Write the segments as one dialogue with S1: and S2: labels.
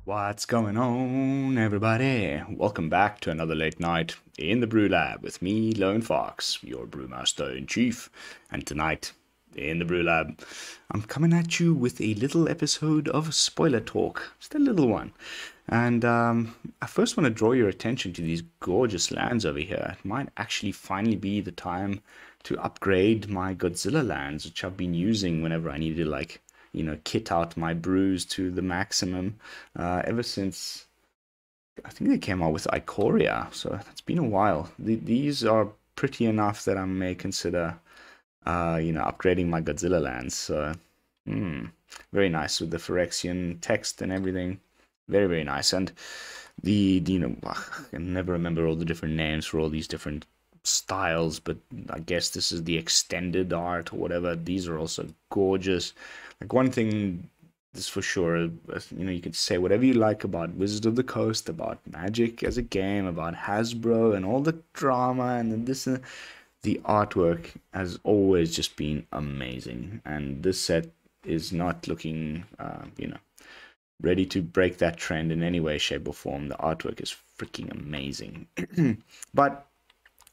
S1: What's going on, everybody? Welcome back to another late night in the BrewLab with me, Lone Fox, your brewmaster in chief. And tonight, in the BrewLab, I'm coming at you with a little episode of spoiler talk, just a little one. And I first want to draw your attention to these gorgeous lands over here. It might actually finally be the time to upgrade my Godzilla lands, which I've been using whenever I need to, like, kit out my brews to the maximum ever since I think they came out with Ikoria. So it's been a while. These are pretty enough that I may consider, upgrading my Godzilla lands. So, very nice with the Phyrexian text and everything. Very, very nice. And I can never remember all the different names for all these different styles, but I guess this is the extended art or whatever. These are also gorgeous. Like, one thing is for sure, you can say whatever you like about Wizards of the Coast, about Magic as a game, about Hasbro and all the drama and this and the artwork has always just been amazing. And this set is not looking, ready to break that trend in any way, shape, or form. The artwork is freaking amazing. But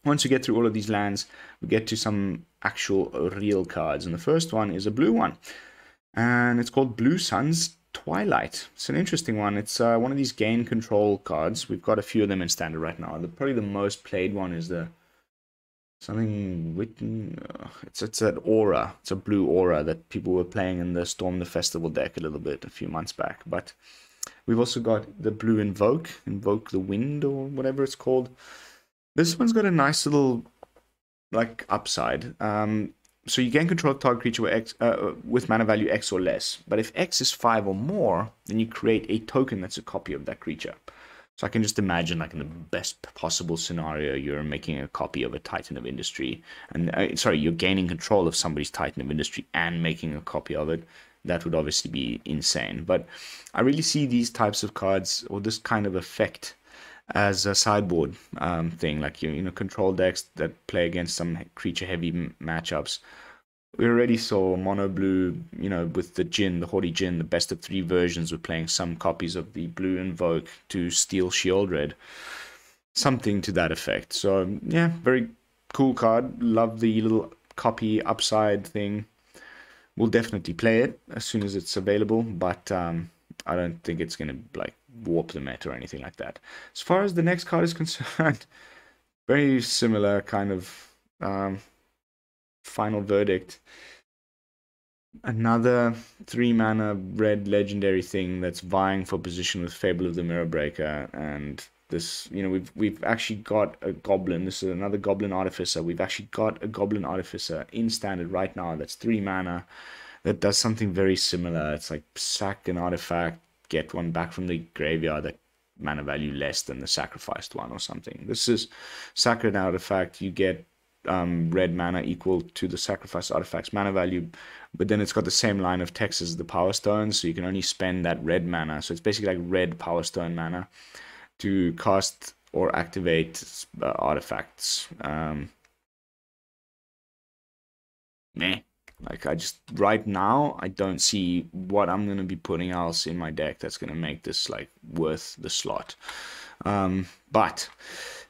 S1: once you get through all of these lands, we get to some actual real cards. And the first one is a blue one. And it's called Blue Sun's Twilight. It's an interesting one. It's one of these gain control cards. We've got a few of them in standard right now. Probably the most played one is the something written. It's that aura. It's a blue aura that people were playing in the Storm the Festival deck a little bit a few months back. But we've also got the blue Invoke the Wind, or whatever it's called. This one's got a nice little, like, upside. So you gain control of target creature with mana value X or less. But if X is 5 or more, then you create a token that's a copy of that creature. So I can just imagine, like, in the best possible scenario, you're making a copy of a Titan of Industry. And you're gaining control of somebody's Titan of Industry and making a copy of it. That would obviously be insane. But I really see these types of cards, or this kind of effect, as a sideboard thing, like control decks that play against some creature heavy matchups. We already saw mono blue, with the Jin, the Haughty Jin, the best of 3 versions, were playing some copies of the blue Invoke to steal Shieldred, something to that effect. So yeah, very cool card. Love the little copy upside thing. We'll definitely play it as soon as it's available, but I don't think it's gonna, like, warp the meta or anything like that. As far as the next card is concerned, very similar kind of final verdict. Another 3 mana red legendary thing that's vying for position with Fable of the Mirror Breaker. And this, we've actually got a goblin. This is another Goblin Artificer. We've actually got a Goblin Artificer in standard right now that's 3 mana that does something very similar. It's like sack an artifact, get one back from the graveyard that mana value less than the sacrificed one or something. This is sack an artifact, you get red mana equal to the sacrificed artifact's mana value, but then it's got the same line of text as the Power Stone, so you can only spend that red mana. So it's basically like red Power Stone mana to cast or activate artifacts. Meh. Like, right now, I don't see what I'm going to be putting else in my deck that's going to make this, like, worth the slot. But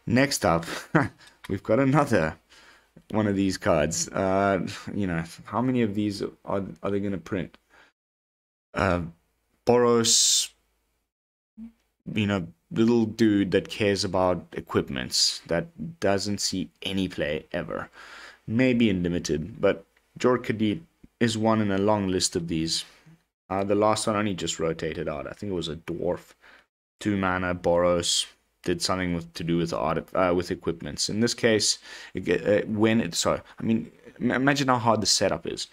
S1: next up, we've got another one of these cards. How many of these are they going to print? Boros, little dude that cares about equipments, that doesn't see any play ever. Maybe in limited, but Jor-Kadit is one in a long list of these. The last one only just rotated out. I think it was a dwarf, 2 mana, Boros, did something to do with with equipments. In this case, imagine how hard the setup is.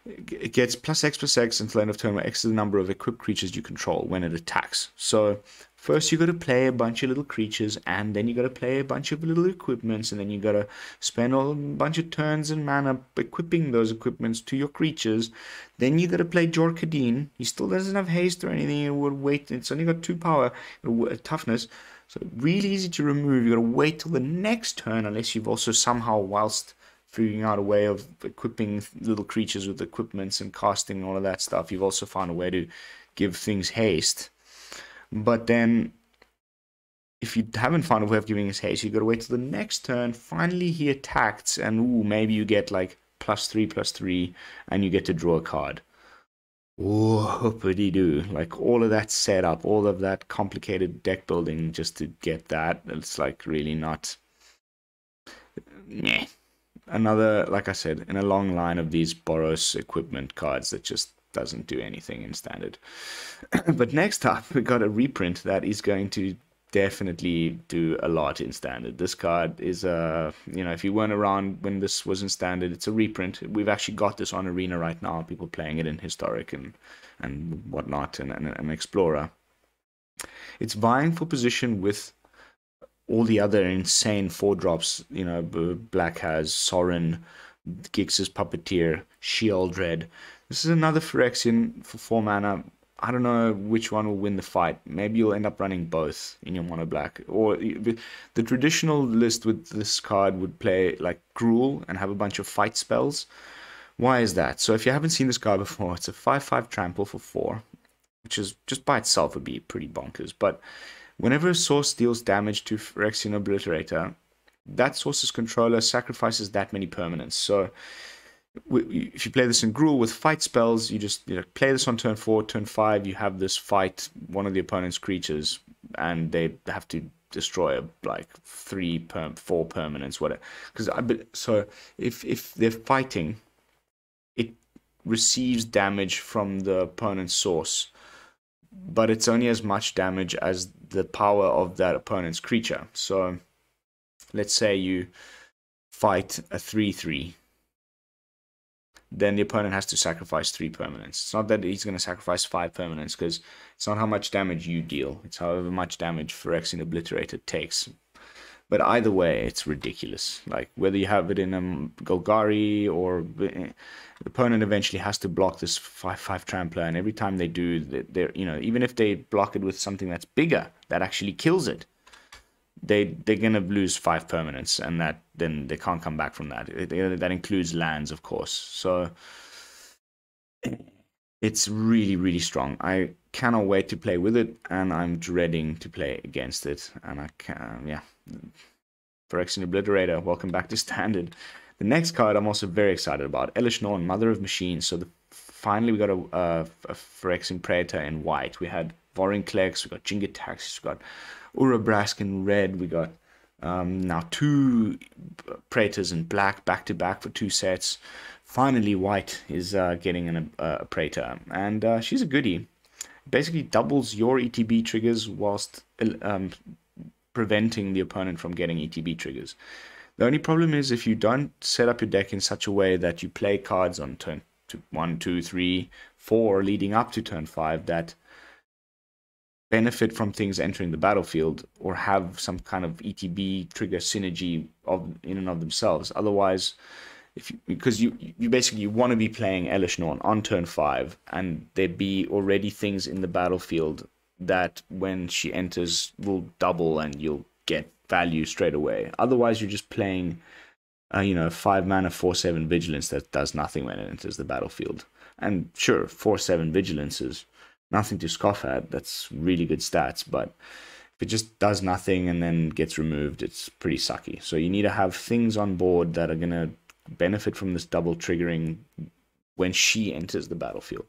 S1: It gets +X until end of turn, where X is the number of equipped creatures you control when it attacks. So first you got to play a bunch of little creatures, and then you got to play a bunch of little equipments, and then you got to spend a bunch of turns and mana equipping those equipments to your creatures. Then you got to play Jor-Kadin. He still doesn't have haste or anything. It would wait. It's only got 2 power, toughness. So really easy to remove. You got to wait till the next turn, unless you've also somehow, whilst figuring out a way of equipping little creatures with equipments and casting and all of that stuff. You've also found a way to give things haste. But then, if you haven't found a way of giving us haste, you've got to wait till the next turn. Finally, he attacks, and ooh, maybe you get like +3/+3, and you get to draw a card. Whoopity-doo. Like, all of that setup, all of that complicated deck building just to get that, it's like really not... Meh. Another, like I said, in a long line of these Boros equipment cards that just doesn't do anything in standard. But next up, we got a reprint that is going to definitely do a lot in standard. This card is if you weren't around when this was in standard, it's a reprint. We've actually got this on Arena right now, people playing it in Historic and whatnot, and Explorer. It's vying for position with all the other insane 4-drops. Black has Sorin, Gix's Puppeteer, Sheoldred. This is another Phyrexian for 4 mana. I don't know which one will win the fight. Maybe you'll end up running both in your mono black. Or the traditional list with this card would play like Gruul and have a bunch of fight spells. Why is that? So if you haven't seen this card before, it's a 5/5 trample for 4, which is just by itself would be pretty bonkers. But whenever a source deals damage to Phyrexian Obliterator, that source's controller sacrifices that many permanents. So if you play this in Gruul with fight spells, you just play this on turn 4, turn 5, you have this fight one of the opponent's creatures, and they have to destroy like 3, 4 permanents, whatever. So if they're fighting, it receives damage from the opponent's source, but it's only as much damage as the power of that opponent's creature. So let's say you fight a 3/3. Then the opponent has to sacrifice 3 permanents. It's not that he's going to sacrifice 5 permanents, because it's not how much damage you deal. It's however much damage Phyrexian Obliterator takes. But either way, it's ridiculous. Like, whether you have it in a Golgari, or the opponent eventually has to block this 5/5 Trampler, and every time they do, they're even if they block it with something that's bigger, that actually kills it, they're gonna lose 5 permanents, and then they can't come back from that. That includes lands, of course. So it's really, really strong. I cannot wait to play with it, and I'm dreading to play against it. And I can, yeah. Phyrexian Obliterator, welcome back to standard. The next card I'm also very excited about, Elish Norn, Mother of Machines. So finally we got a Phyrexian Praetor in white. We had Vorinclex, we got Jingataxis, we got Urabrask in red, we got now 2 Praetors in black back-to-back for 2 sets. Finally, white is getting a Praetor, and she's a goodie. Basically doubles your ETB triggers whilst preventing the opponent from getting ETB triggers. The only problem is if you don't set up your deck in such a way that you play cards on turn 1, 2, 3, 4 leading up to turn 5 that benefit from things entering the battlefield, or have some kind of ETB trigger synergy in and of themselves. Otherwise, because you basically want to be playing Elish Norn on turn 5, and there be already things in the battlefield that when she enters will double and you'll get value straight away. Otherwise, you're just playing 5 mana 4/7 Vigilance that does nothing when it enters the battlefield. And sure, 4/7 Vigilance is nothing to scoff at. That's really good stats, but if it just does nothing and then gets removed, it's pretty sucky. So you need to have things on board that are going to benefit from this double triggering when she enters the battlefield.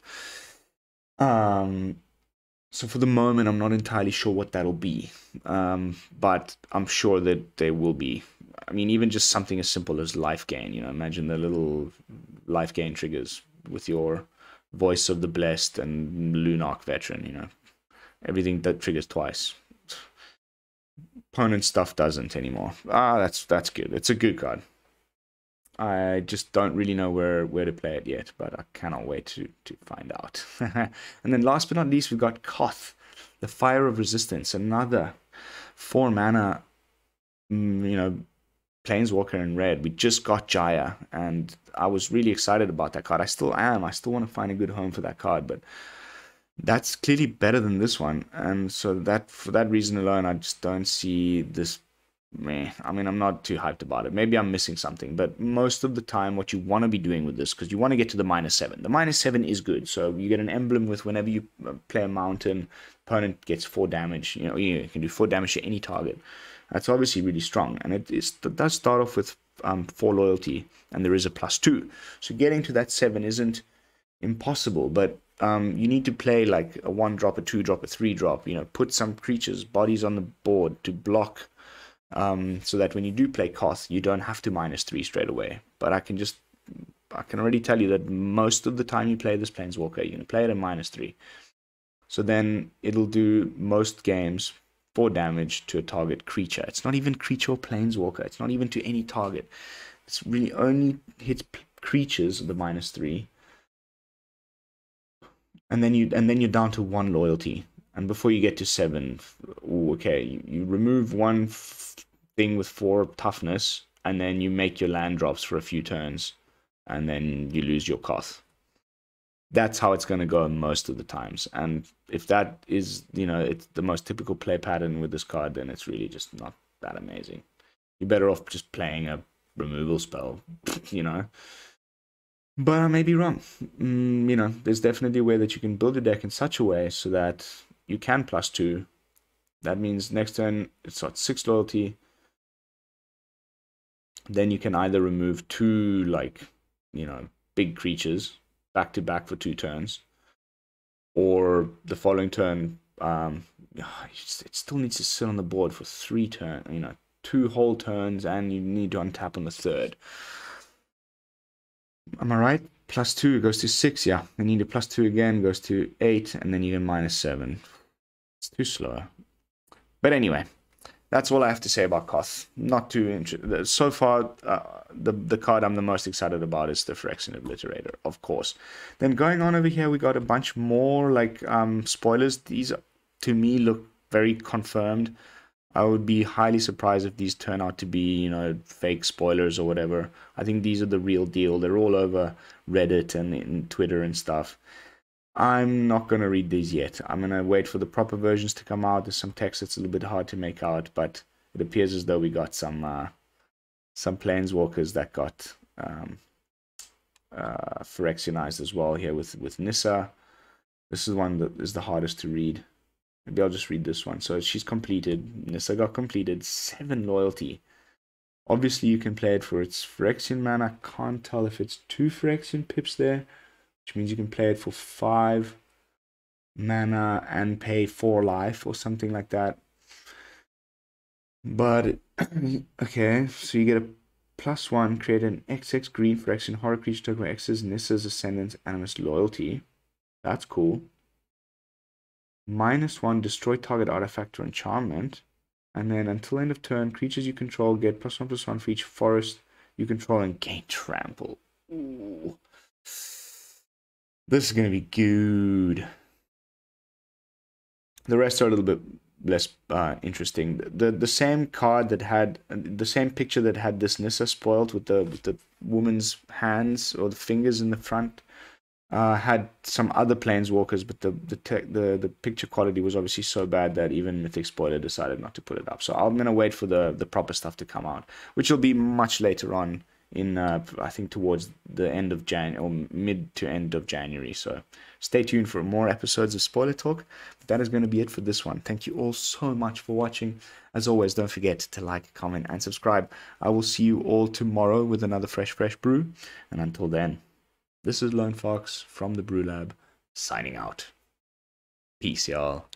S1: So for the moment, I'm not entirely sure what that'll be, but I'm sure that there will be. I mean, even just something as simple as life gain. Imagine the little life gain triggers with your Voice of the Blessed and Lunark Veteran. Everything that triggers twice. Opponent stuff doesn't anymore. That's good. It's a good card. I just don't really know where to play it yet, but I cannot wait to find out. And then last but not least, we've got Koth, the Fire of Resistance, another 4 mana, Planeswalker in red. We just got Jaya, and I was really excited about that card. I still am. I still want to find a good home for that card, but that's clearly better than this one. And so for that reason alone, I just don't see this meh. I mean, I'm not too hyped about it. Maybe I'm missing something, but most of the time, what you want to be doing with this, because you want to get to the -7. The -7 is good, so you get an emblem with whenever you play a mountain, opponent gets 4 damage. You know, you can do 4 damage to any target. That's obviously really strong, and it does start off with 4 loyalty, and there is a +2. So getting to that 7 isn't impossible, but you need to play like a 1-drop, a 2-drop, a 3-drop. You know, put some creatures, bodies on the board to block. So that when you do play Koth, you don't have to -3 straight away. But I can already tell you that most of the time you play this Planeswalker, you're going to play it at -3. So then it'll do most games 4 damage to a target creature. It's not even creature or Planeswalker. It's not even to any target. It's really only hits creatures the -3. And then you're down to 1 loyalty. And before you get to 7, ooh, okay, you remove one thing with 4 toughness, and then you make your land drops for a few turns, and then you lose your Koth. That's how it's going to go most of the times. And if that is, you know, it's the most typical play pattern with this card, then it's really just not that amazing. You're better off just playing a removal spell, you know. But I may be wrong. You know, there's definitely a way that you can build your deck in such a way so that you can +2. That means next turn it's got 6 loyalty. Then you can either remove 2, like, you know, big creatures back to back for 2 turns, or the following turn, it still needs to sit on the board for 3 turns, you know, 2 whole turns, and you need to untap on the 3rd. Am I right? +2 goes to 6, yeah. You need a +2 again, goes to 8, and then you get -7. It's too slow. But anyway, that's all I have to say about Koth. Not too interested. So far, the card I'm the most excited about is the Phyrexian Obliterator, of course. Then going on over here, we got a bunch more like spoilers. These, to me, look very confirmed. I would be highly surprised if these turn out to be, you know, fake spoilers or whatever. I think these are the real deal. They're all over Reddit and in Twitter and stuff. I'm not going to read these yet. I'm going to wait for the proper versions to come out. There's some text that's a little bit hard to make out, but it appears as though we got some Planeswalkers that got Phyrexianized as well here with Nissa. This is one that is the hardest to read. Maybe I'll just read this one. So she's completed. Nissa got completed. 7 loyalty. Obviously, you can play it for its Phyrexian mana. I can't tell if it's 2 Phyrexian pips there, which means you can play it for 5 mana and pay 4 life or something like that. But, okay, so you get a +1, create an XX green Phyrexian horror creature token where X is Nissa's Ascendant Animus Loyalty. That's cool. -1, destroy target artifact or enchantment. And then until end of turn, creatures you control get +1/+1 for each forest you control and gain trample. Ooh. This is going to be good. The rest are a little bit less interesting. The same card that had the same picture that had this Nissa spoiled with the woman's hands or the fingers in the front had some other Planeswalkers, but the picture quality was obviously so bad that even Mythic Spoiler decided not to put it up. So I'm gonna wait for the proper stuff to come out, which will be much later on in I think towards the end of January or mid to end of January. So stay tuned for more episodes of Spoiler Talk. But that is going to be it for this one. Thank you all so much for watching. As always, don't forget to like, comment, and subscribe. I will see you all tomorrow with another fresh brew. And until then, this is Lone Fox from the BrewLab, signing out. Peace, y'all.